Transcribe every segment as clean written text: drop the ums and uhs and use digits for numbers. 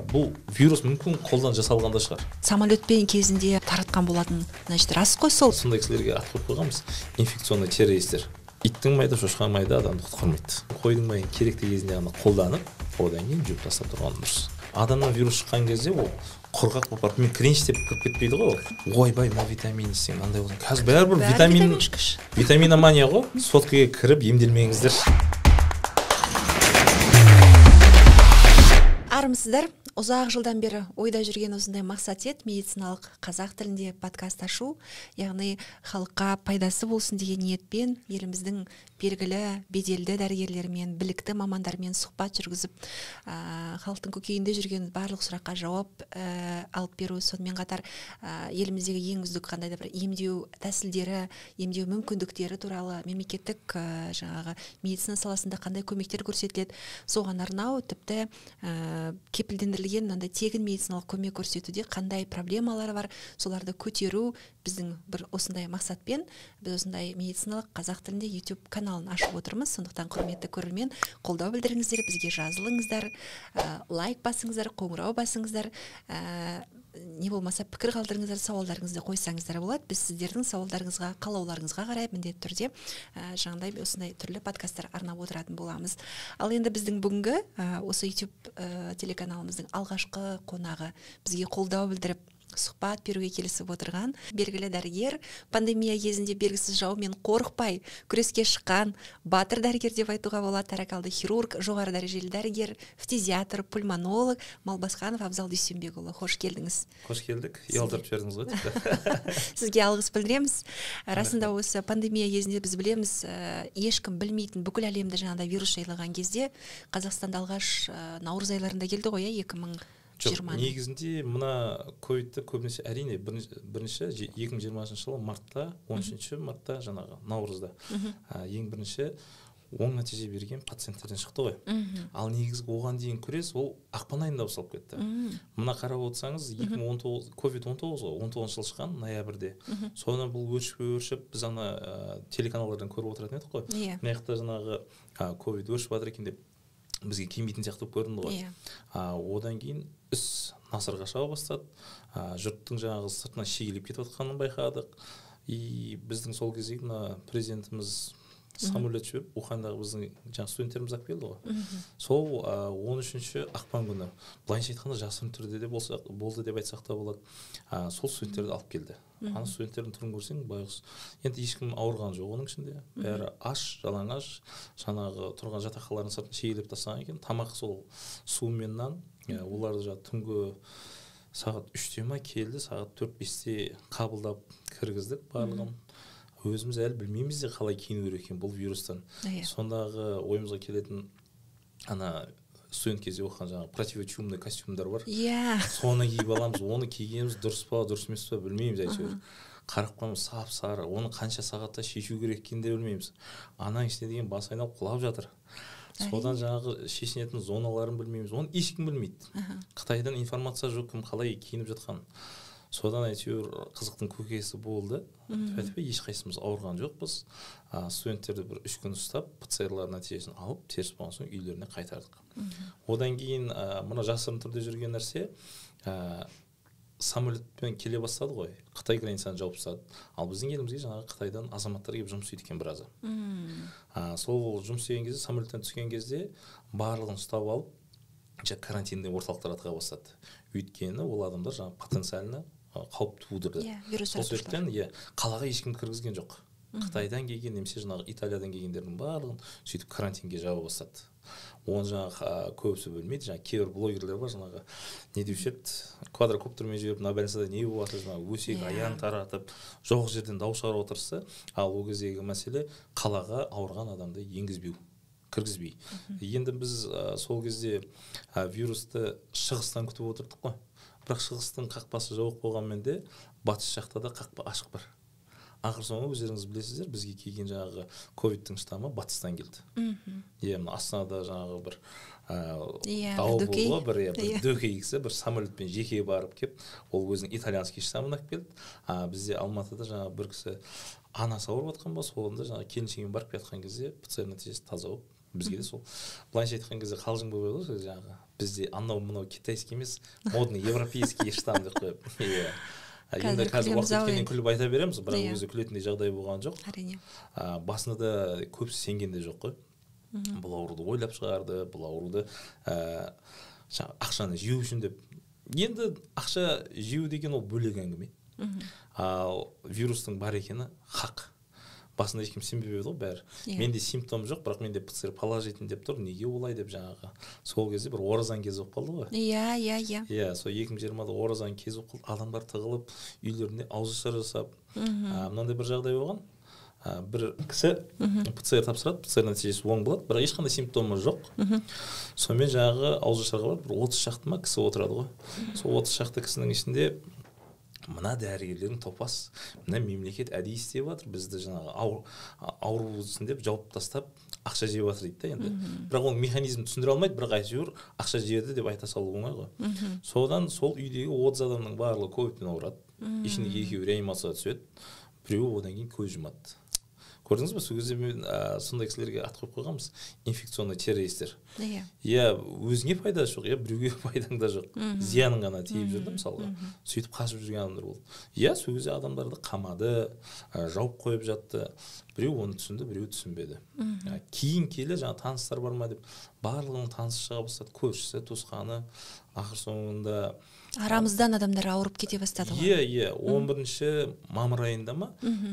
бұл вирус мүмкін қолдан жасалған да шығар. Самолетпен кезінде таратқан болатын, значит, рас қой сол. Сондай кісілерге ат қойып қойғанбыз. Инфекционный террористер. Иттің майда, шошқан майда адамды құтқармайды. Қойдың майын керекті кезінде ғана қолданып, одан кейін жуып тастап тұрған дұрыс. Адамнан вирус шыққан кезде ол құрғақ болып барып, мен кренч деп кіріп кетпейді ғой. Ойбай, мына витамин сен мынандай болсын. Қазір бәрібір витаминомания ғой. Соткаға кіріп емделмеңіздер. Армысыздар. Ұзақ жылдан бері ойда жүрген осындай мақсат еді медициналық қазақ тілінде подкаст ашу, яғни халыққа пайдасы болсын деген ниетпен еліміздің белгілі беделді дәрігерлермен, білікті мамандармен сұхбат жүргізіп, халықтың көкейінде жүрген барлық сұраққа жауап алып беру, сонымен қатар еліміздегі ең үздік қандай да бір емдеу тәсілдері, емдеу мүмкіндіктері туралы мемлекеттік жаңағы медицина саласында қандай көмектер көрсетіледі, соған арнау, тіпті кепілдендірілген мынандай тегін медициналық көмек көрсетуде қандай проблемалар бар, соларды көтеру біздің бір осындай мақсатпен біз осындай медициналық қазақ тілінде YouTube каналын ашып отырмыз. Сондықтан құрметті көрермен, қолдау білдіріңіздер, бізге жазылыңыздар, лайк басыңыздар, қоңырау басыңыздар, не болмаса пікір қалдырыңыздар, сауалдарыңызды қойсаңыздар болады. Біз сіздердің сауалдарыңызға, қалауларыңызға қарай міндетті түрде жаңағыдай осындай түрлі подкасттар арнап отыратын боламыз. Ал енді біздің бүгінгі осы YouTube телеканалымыздың алғашқы қонағы, бізге қолдау білдіріп сұхбат беруге келісіп отырған белгілі дәрігер, пандемия кезінде белгісіз жаумен қорықпай күреске шыққан батыр дәрігер деп айтуға болады. Торакалды хирург, жоғары дәрежелі дәрігер, фтизиатр, пульмонолог Малбасханов Абзал Дүйсенбекұлы. Қош келдіңіз. Қош келдік. Ұялтырып жібердіңіз ғой. Сізге алғыс білдіреміз. Расында осы пандемия кезінде біз білеміз, ешкім білмейтін бүкіл әлемді жаңағыдай вирус жайлаған кезде Қазақстанда алғаш наурыз айларында келді ғой, 2020. Жоқ, негізінде мына ковидті көбінесе әрине бірінші 2020 жылы мартта, 13 мартта жаңағы наурызда ең бірінші оң нәтиже берген пациенттерден шықты ғой. Ал негізгі оған дейін күрес ол ақпан айында басталып кетті. Мына қарап отырсаңыз 2019 ковид-19 ғой, 19 жыл шыққан ноябрьде. Соны бұл өршіп біз ана телеканалдардан көріп отыратын едік қой. Мына жақта жаңағы ковид өршіп жатыр екен деп бізге келмейтін сияқты көрінді ғой. Одан кейін іс насырға шаба бастады. Жұрттың жаңағы сыртынан шегелеп кетіп жатқанын байқадық. Біздің сол кездегі президентіміз самолет жіберіп, Ухандағы біздің жаңа студенттеріміз алып келді ғой. Сол 13 ақпан күні, былайынша айтқанда жасырын түрде де болды деп айтсақ та болады. Сол студенттерді алып келді. Ана студенттердің түрін көрсең, байғұс. Енді ешкім ауырған жоқ оның ішінде. Бәрі аш, жалаңаш, жаңағы тұрған жатақханалардың сыртын шегелеп тастаған екен. Тамақ сол сумен нан, оларды жаңа түнгі сағат 3-те ма келді, сағат 4-5-те қабылдап кіргіздік барлығын. Өзіміз әлі білмейміз де қалай киіну керек екен бұл вирустан. Сондағы ойымызға келетін ана студент кезде оқыған жаңағы противочумный костюмдар бар. Соны киіп аламыз, оны кигеніміз дұрыс па, дұрыс емес па білмейміз әйтеуір. Қарап қаламыз сап-сары, оны қанша сағатта шешу керек екенін де білмейміз. Ананың ішіне деген бас айналып құлап жатыр. Содан жаңағы шешінетін зоналарын білмейміз. Оны ешкім білмейді. Қытайдан информация жоқ, кім қалай киініп жатқан. Содан әйтеуір қызықтың көкесі болды. Ешқайсымыз ауырған жоқпыз. Студенттерді бір 3 күн ұстап, ПЦР-лар нәтижесін алып, теріс болған соң үйлеріне қайтардық. Одан кейін мына жасырын түрде жүрген нәрсе самолетпен келе бастады ғой. Қытай границаны жауып тастады. Ал біздің елімізге жаңағы Қытайдан азаматтар келіп жұмыс істейді екен біразы. Сол жұмыс істеген кезде, самолеттен түскен кезде барлығын ұстап алып, карантинный орталықтар атқа бастады. Өйткені ол адамдар жаңағы потенциально қауіп тудырды. Сол себептен қалаға ешкім кіргізген жоқ. Қытайдан келген, немесе жаңағы Италиядан келгендердің барлығын сөйтіп карантинге жаба бастады. Оны жаңағы көбісі білмейді. Жаңағы кейбір блогерлер бар, жаңағы не деуші еді, квадрокоптермен жіберіп, мына больницада не болып жатыр, жаңағы өсек аян таратып, жоқ жерден дауыс шығарып отырса, ал ол кездегі мәселе қалаға ауырған адамды енгізбеу, кіргізбей. Енді біз сол кезде вирусты шығыстан күтіп отырдық қой. Бірақ шығыстың қақпасы жауық болғанмен де батыс жақта да қақпа ашық бар. Ақыр соңы өздеріңіз білесіздер, бізге келген жаңағы ковидтің штаммы батыстан келді. Астанада жаңағы бір дау болды, бір дөкей кісі бір самолетпен жеке барып кеп, ол өзінің итальянский штаммын алып келді. Бізде Алматыда жаңағы бір кісі анасы ауырып жатқан ба, солында жаңағы келіншегімен барып жатқан кезде ПЦР нәтижесі таза болып, бізге де сол былайша айтқан кезде қалжың болып еді ғой, жаңағы бізде анау мынау китайский емес, модный европейский штамм деп қойып. Иә. Енді қазір уақыт өткеннен күліп айта береміз, бірақ ол кезде күлетіндей жағдай болған жоқ. Әрине. Басында да көбісі сенген де жоқ қой. Бұл ауруды ойлап шығарды, бұл ауруды ақшаны жеу үшін деп. Енді ақша жеу деген ол бөлек әңгіме. Ал вирустың бар екені хақ. Басында ешкім сенбеп еді ғой бәрі. Менде симптом жоқ, бірақ менде ПЦР положительный деп тұр. Неге олай деп жаңағы. Сол кезде бір оразан кез болып қалды ғой. Иә, сол 2020-да оразан кез болып қалды. Адамдар тығылып, үйлерінде ауызашар жасап. Мынандай бір жағдай болған. Бір кісі ПЦР тапсырады, ПЦР нәтижесі оң болады, бірақ ешқандай симптомы жоқ. Сонымен жаңағы ауызашарға барып, бір 30 шақты ма кісі отырады ғой. Сол 30 шақты кісінің ішінде мына дәрігерлердің топас, мына мемлекет әдейі істеп жатыр, бізді жаңағы аурусың деп жауып тастап ақша жеп жатыр дейді да енді. Бірақ оның механизмін түсіндіре алмайды, бірақ әйтеуір ақша жеді деп айта салу оңай ғой. Содан сол үйдегі 30 адамның барлығы ковидпен ауырады. Ішінде екеуі реанимацияға түседі, біреуі одан кейін көз жұмады. Көрдіңіз бе, сол кезде мен сондай кісілерге ат қойып қойғанбыз, инфекционный террористер. Иә, өзіңе пайдасы жоқ, біреуге пайдаң да жоқ, зияның ғана тиіп жүрді мысалға. Сөйтіп қашып жүрген адамдар болды. Иә, сол кезде адамдарды қамады, жауып қойып жатты. Біреу оны түсінді, біреу түсінбеді. Кейін келе жаңа таныстар бар ма деп барлығының танысы шыға бастады, көршісі, туысқаны. Ақыр соңында арамыздан адамдар ауырып кете бастады ғой. Иә, 11 мамыр айында ма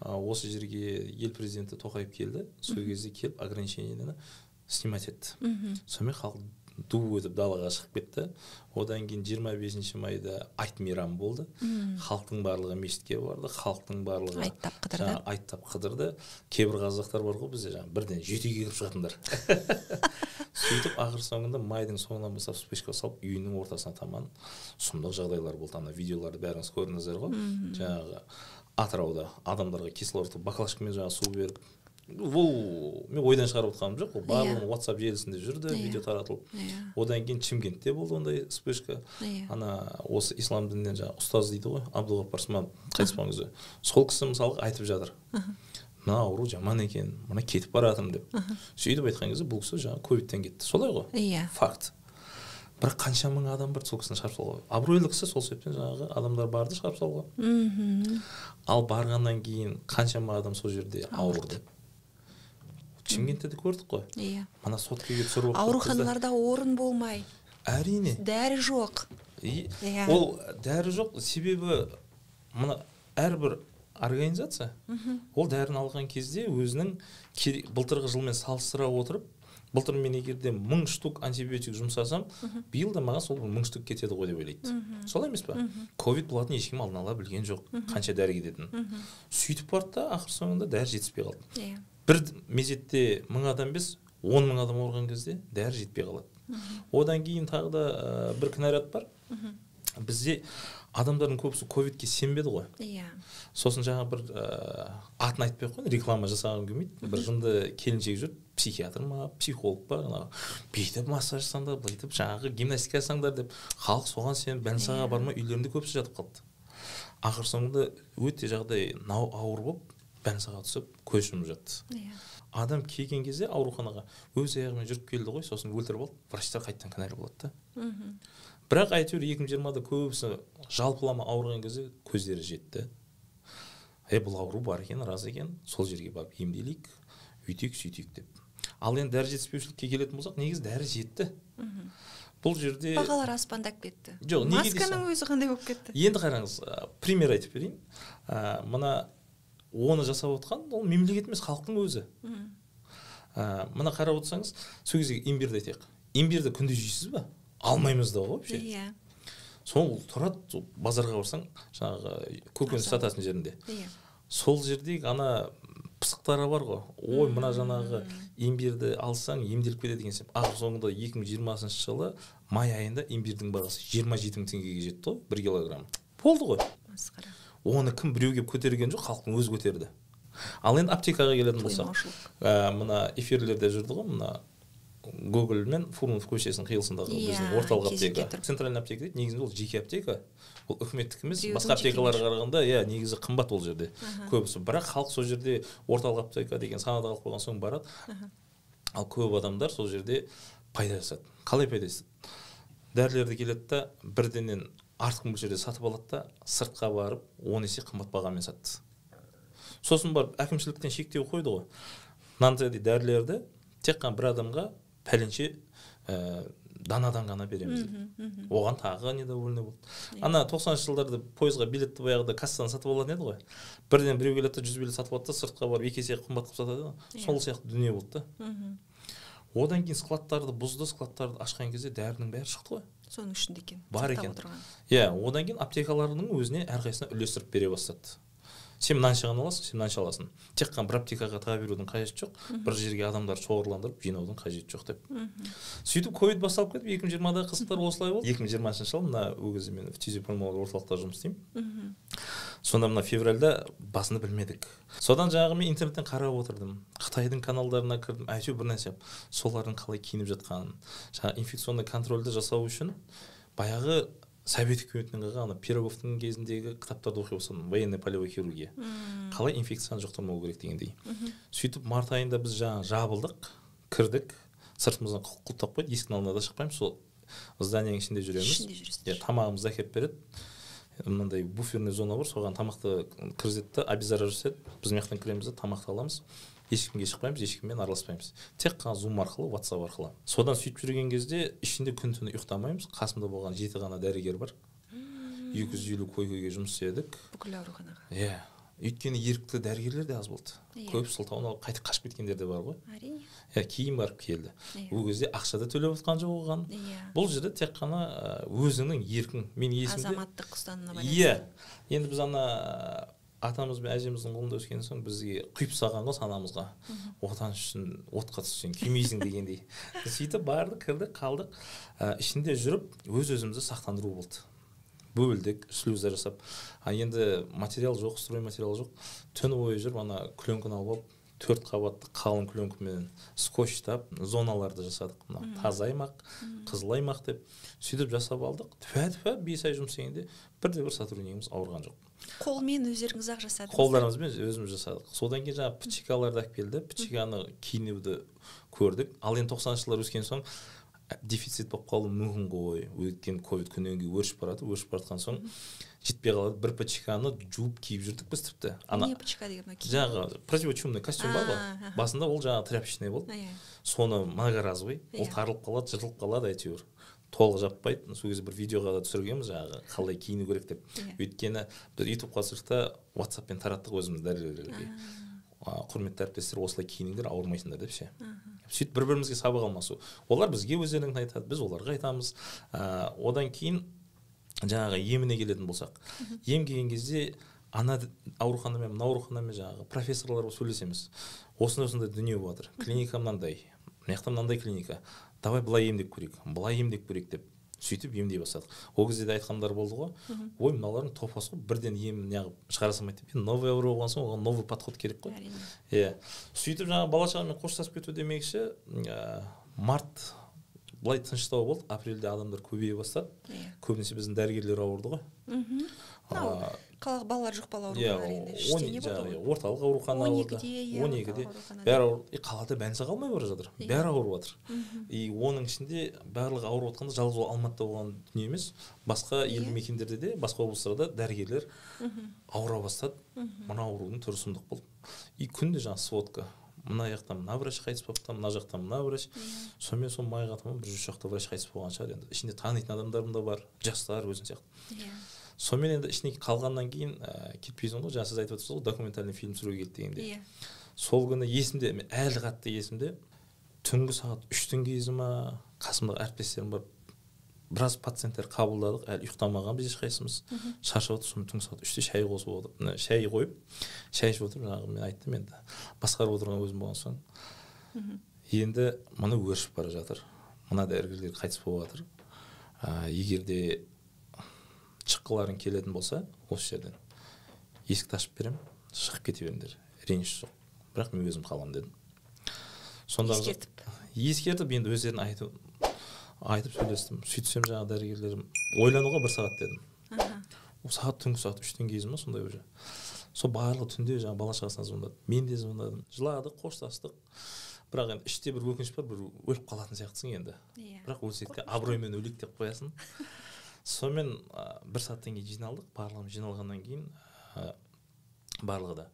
осы жерге ел президенті Тоқаев келді. Сол кезде келіп ограничениені снимать етті. Сонымен халық ду өтіп далаға шығып кетті. Одан кейін 25 майда айт мейрамы болды. Халықтың барлығы мешітке барды, халықтың барлығы айттап қыдырды. Кейбір қазақтар бар ғой бізде жаңағы бірден жетіге кіріп шығатындар. Сөйтіп ақыр соңында майдың соңынан бастап вспышка салып үйінің ортасына таман сұмдық жағдайлар болды. Ана видеоларды бәріңіз көрдіңіздер ғой. Жаңағы Атырауда адамдарға кислородты баклажкамен жаңағы су беріп, ол мен ойдан шығарып отқаным жоқ, ол барлығы WhatsApp желісінде жүрді, видео таратылып. Одан кейін Шымкентте болды ондай вспышка. Ана осы ислам дінінен жаңағы ұстаз дейді ғой, Абдулғапар Сманов қайтыс болған кезде. Сол кісі мысалға айтып жатыр. Мына ауру жаман екен, мына кетіп баратырмын деп. Сөйтіп айтқан кезде бұл кісі жаңағы ковидтен кетті. Солай ғой? Факт. Бірақ қанша мың адам бар сол кісіні шығарып салуға. Абыройлы кісі, сол себептен жаңағы адамдар барды шығарып салуға. Ал барғаннан кейін қаншама адам сол жерде ауырды. Шымкентте де көрдік қой. Мана соткеге түсіріп ауруханаларда орын болмай. Әрине. Дәрі жоқ. Ол дәрі жоқ, себебі мына әрбір организация ол дәріні алған кезде өзінің былтырғы жылмен салыстыра отырып, былтыр мен егерде 1000 штук антибиотик жұмсасам, биыл да маған сол 1000 штук кетеді ғой деп ойлайды. Солай емес па? Ковид болатын ешкім алдын ала білген жоқ, қанша дәрі кететінін. Сөйтіп барды да ақыр соңында дәрі жетіспей қалды. Бір мезетте 1000 адам емес, 10.000 адам ауырған кезде дәрі жетпей қалады. Одан кейін тағы да бір кінәрат бар. Бізде адамдардың көбісі ковидке сенбеді ғой. Сосын жаңа бір атын айтпай қойын, реклама жасаған келмейді. Бір жынды келіншек жүр, психиатр ма, психолог па, бүйтіп массаж жасаңдар, бүйтіп жаңағы гимнастика жасаңдар деп, халық соған сеніп больницаға бармай үйлерінде көбісі жатып қалды. Ақыр соңында өте жағдай ауыр болып, больницаға түсіп, көз жұмып жатты. Адам келген кезде ауруханаға өз аяғымен жүріп келді ғой, сосын өлтіріп алды, врачтар қайттан кінәлі болады да. Бірақ әйтеуір 2020-да көбісі жалпылама ауырған кезде көздері жетті. Бұл ауру бар екен, рас екен, сол жерге барып емделейік, үйтейік, сөйтейік деп. Ал енді дәрі жетіспеушілікке келетін болсақ, негізі дәрі жетті. Бұл жерде бағалар аспандап кетті. Жоқ, неге дейсің? Масканың өзі қандай болып кетті? Енді қараңыз, пример айтып берейін. Мына оны жасап отқан, ол мемлекет емес, халықтың өзі. Мына қарап отырсаңыз, сол кезде имбирді айтайық. Имбирді күнде жейсіз ба? Алмаймыз да ғой вообще. Сол тұрады, базарға барсаң, жаңағы көкөніс сататын жерінде. Сол жердегі ана пысықтары бар ғой. Ой, мына жаңағы имбирді алсаң емделіп кетеді деген сеп. Ақыр соңында 2020 жылы май айында имбирдің бағасы 27 000 теңгеге жетті ғой, 1 килограмм. Болды ғой. Масқара. Оны кім біреуге көтерген жоқ, халықтың өзі көтерді. Ал енді аптекаға келетін болсақ, мына эфирлерде жүрді ғой, мына Гоголь мен Фурманов көшесінің қиылысындағы біздің орталық аптека. Центральный аптека дейді, негізінде ол жеке аптека. Ол үкіметтік емес, басқа аптекаларға қарағанда, негізі қымбат ол жерде. Көбісі. Бірақ халық сол жерде орталық аптека деген санада қалып қойған соң барады. Ал көп адамдар сол жерде пайда жасады. Қалай пайда жасады? дәрілерді келеді да бірденен артық мөлшерде сатып алады да сыртқа барып 10 есе қымбат бағамен сатты. Сосын барып әкімшіліктен шектеу қойды ғой. Мынандай дәрілерді тек қана бір адамға пәленше данадан ғана береміз деп. Оған тағы недовольный болды. Ана 90-шы жылдарда пойызға билетті баяғыда кассадан сатып алатын еді ғой. Бірден біреу келеді 100 билет сатып алады да сыртқа барып 2 есе қымбат қылып сатады. Сол сияқты дүние болды да. Одан кейін складтарды бұзды, складтарды ашқан кезде дәрінің бәрі шықты ғой. Соның ішінде екен. Бар екен. Иә, одан кейін аптекаларының өзіне әрқайсысына үлестіріп бере бастады. Сен мынаншаны аласың, сен мынанша аласың. Тек қана бір аптекаға таға берудің қажеті жоқ, бір жерге адамдар шоғырландырып жинаудың қажеті жоқ деп. Сөйтіп ковид басталып кетіп 2020-да қызықтар осылай болды. 2020 жыл мына ол кезде мен фтизиопульмонарлық орталықта жұмыс істеймін. Сонда мына февральда басында білмедік. Содан жаңағы мен интернеттен қарап отырдым. Қытайдың каналдарына кірдім, әйтеуір бір нәрсе. Солардың қалай киініп жатқанын, жаңағы инфекционный контрольді жасау үшін баяғы Совет үкіметінің қалған Пироговтың кезіндегі кітаптарды оқи бастадым. Военная полевая хирургия. Қалай инфекцияны жұқтырмау керек дегендей. Сөйтіп март айында біз жаңа жабылдық, кірдік, сыртымыздан құлттап қойды, есіктің алдына да шықпаймыз, сол зданияның ішінде жүреміз. Тамағымызды әкеліп береді. Мынандай буферный зона бар, соған тамақты кіргізеді, обеззараживает, біз мектен кіреміз, тамақты аламыз. Ешкімге шықпаймыз, ешкіммен араласпаймыз. Тек қана Zoom арқылы, WhatsApp арқылы. Содан сөйтіп жүрген кезде ішінде күн-түні ұйықтамаймыз. Қасымда болған 7 ғана дәрігер бар. 250 койкаға жұмыс істедік. Бүкіл ауруханаға. Иә. Өйткені ерікті дәрігерлер де аз болды. Көп сылтауын алып қайтып қашып кеткендер де бар ғой. Әрине. Иә, кейін барып келді. Ол кезде ақша да төлеп отқан жоқ оған. Бұл жерде тек қана өзіңнің еркің. Мен есімде азаматтық ұстанымына байланысты. Иә. Енді біз ана атамыз бен әжеміздің қолында өскен соң бізге құйып салған ғой санамызға. Отан үшін отқа түссең күймейсің дегендей. Сөйтіп бардық, кірдік, қалдық. Ішінде жүріп өз-өзімізді сақтандыру болды. Бөлдік, шлюздар жасап. Енді материал жоқ, строй материал жоқ. Түні бойы жүріп, ана күленкіні алып, 4 қабатты қалың күленкімен скотчтап, зоналарды жасадық. Таза аймақ, қызыл аймақ деп. Сөйтіп жасап алдық. Тәпә-тәпә 5 ай жұмыс істегенде бірде-бір сотруднигіміз ауырған жоқ. Қолмен өздеріңіз ақ жасадыңыз? Қолдарымызбен өзіміз жасадық. Содан кейін жаңа пчикаларды алып келді. Пчиканы киінуді көрдік. Ал енді 90-шы жылдар өскен соң дефицит болып қалды, мүмкін ғой. Өткен ковид күннен кейін өршіп баратқан соң жетпей қалады. Бір пчиканы жуып киіп жүрдік біз тіпті. Не пчика деген? Жаңағы противочумный костюм бар ғой. Басында ол жаңағы тряпочный болды. Соны многоразовый, ол тарылып қалады, жыртылып қалады әйтеуір. Толық жаппайды. Сол кезде бір видеоға да түсіргенбіз, жаңағы қалай киіну керек деп. Өйткені біз YouTube-ға түсірдік, WhatsApp-пен тараттық өзіміз дәрігерлерге. Құрметті әріптестер, осылай киініңдер, ауырмайсыңдар деп ше. Сөйтіп бір-бірімізге сабақ алмасу. Олар бізге өздерінің айтады, біз оларға айтамыз. Одан кейін жаңағы еміне келетін болсақ, ем келген кезде ана ауруханамен, мына ауруханамен жаңағы профессорларға сөйлесеміз. Осындай дүние жатыр. Клиника мынандай, мынаяқта мынандай клиника. Давай былай емдеп көрейік, былай емдеп көрейік деп сөйтіп емдей бастадық. Ол кезде де айтқандар болды ғой. Ой, мыналардың топас ғой, бірден ем неғып шығара салмайды деп. Новый ауру болған соң оған новый подход керек қой. Иә. Сөйтіп жаңағы бала-шағамен қоштасып кету демекші, март былай тыныштау болды, апрельде адамдар көбейе бастады. Көбінесе біздің дәрігерлер ауырды ғой. Қалалық балалар жұқпалы ауруханалар енді ештеңе болды ғой. Орталық аурухана ауырды. 12-де бәрі ауырды. Қалада бәнсі қалмай бара жатыр. Бәрі ауырып жатыр. Оның ішінде барлығы ауырып жатқанда жалғыз ол Алматыда болған дүние емес. Басқа елді мекендерде де, басқа облыстарда дәрігерлер ауыра бастады. Мына аурудың түрі сұмдық болды. Күнде жаңа сводка. Мына жақтан мына врач қайтыс болыпты, мына жақтан мына врач. Сонымен сол майға таман 100 шақты врач қайтыс болған шығар енді. Ішінде танитын адамдарым да бар, жастар өзің сияқты. Сонымен енді ішіне қалғаннан кейін кетпейсің ғой, жаңа сіз айтып отырсыз ғой, документальный фильм түсіруге келді дегенде. Сол күні есімде, әлі қатты есімде, түнгі сағат 3-тің кезі ма, қасымдағы әріптестерім бар, біраз пациенттер қабылдадық, әлі ұйықтамаған біз ешқайсымыз. Шаршап отыр, сонымен түнгі сағат 3-те шай қосып отырып, шай қойып, шай ішіп отырып, жаңағы мен айттым енді, басқарып отырған өзім болған соң. Енді мұны өршіп бара жатыр. Мына дәрігерлер қайтыс болып жатыр. Егерде шыққыларың келетін болса, осы жерден есікті ашып берем, шығып кете беріңдер. Реніш жоқ. Бірақ мен өзім қаламын дедім. Ескертіп, енді өздерін айтып сөйлестім. Сөйтсем жаңағы дәрігерлерім ойлануға 1 сағат дедім. Сағат түнгі сағат 3-тен кезі ма сондай уже. Сол барлығы түнде жаңағы бала-шағасына звондады. Мен де звондадым. Жыладық, қоштастық. бірақ енді іште бір өкініш бар, бір өліп қалатын сияқтысың енді. Бірақ өлсек те абыроймен өлейік деп қоясың. Сонымен 1 сағаттан кейін жиналдық. Барлығымыз жиналғаннан кейін барлығы да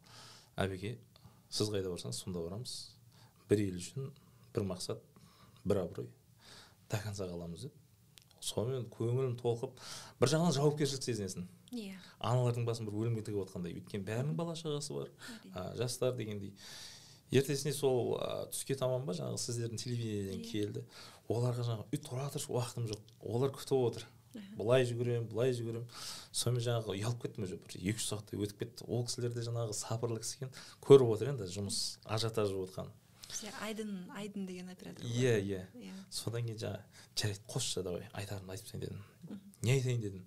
әбеке, сіз қайда барсаңыз сонда барамыз. Бір ел үшін бір мақсат, бір абырой, до конца қаламыз деп. Сонымен көңілім толқып, бір жағынан жауапкершілік сезінесің. Аналардың басын бір өлімге тігіп отқандай, өйткені бәрінің бала шағасы бар, жастар дегендей. Ертесіне сол түске таман ба, жаңағы сіздердің телевидениеден келді. Оларға жаңағы үй тұра тұршы, уақытым жоқ. Олар күтіп отыр. Бұлай жүгірем. Сонымен жаңағы ұялып кеттім уже, бір 2-3 сағаттай өтіп кетті. Ол кісілер де жаңағы сабырлы кісі екен, көріп отыр енді жұмыс ажиотаж отқан. Айдын деген оператор. Иә. Содан кейін жарайды, қосшы давай, айтарымды айтып тастайын дедім. Не айтайын дедім.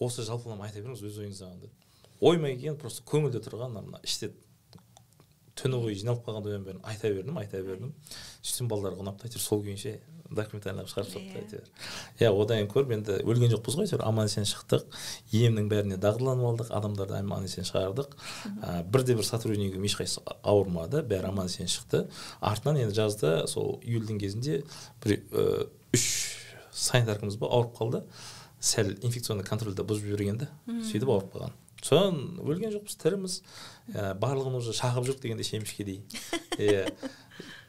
Осы жалпылама айта беріңіз, өз ойыңыздан деді. Оймай келген, просто көңілде тұрған, мына іште түні бойы жиналып қалған бәрін айта бердім. Сөйтсем балаларға ұнапты, әйтеуір сол күйінше документально шығарып шықты әйтеуір. Одан көріп енді өлген жоқпыз ғой, әйтеуір аман-есен шықтық. Емнің бәріне дағдыланып алдық, адамдарды аман-есен шығардық. Бірде-бір сотруднигі ешқайсысы ауырмады, бәрі аман-есен шықты. Артынан енді жазда сол июльдің кезінде 3 санитаркамыз ауырып қалды. Сәл инфекционный контрольді бұзып жібергенде, сөйтіп ауырып қалған. Содан өлген жоқпыз, тіріміз. Барлығын уже шағып жүрік дегенде шемішке дей.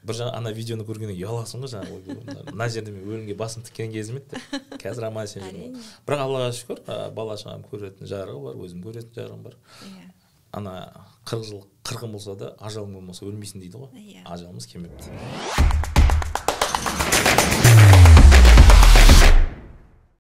Бір жаңа ана видеоны көргенде ұяласың ғой, жаңағы мына жерде мен өлімге басым тіккен кезім еді. Қазір аман-есен жүрмін. Бірақ Аллаға шүкір, бала шағам көретін жарығы бар, өзім көретін жарығым бар. Ана 40 жыл қырғын болса да, ажалың болмаса өлмейсің дейді ғой. Ажалымыз келмепті.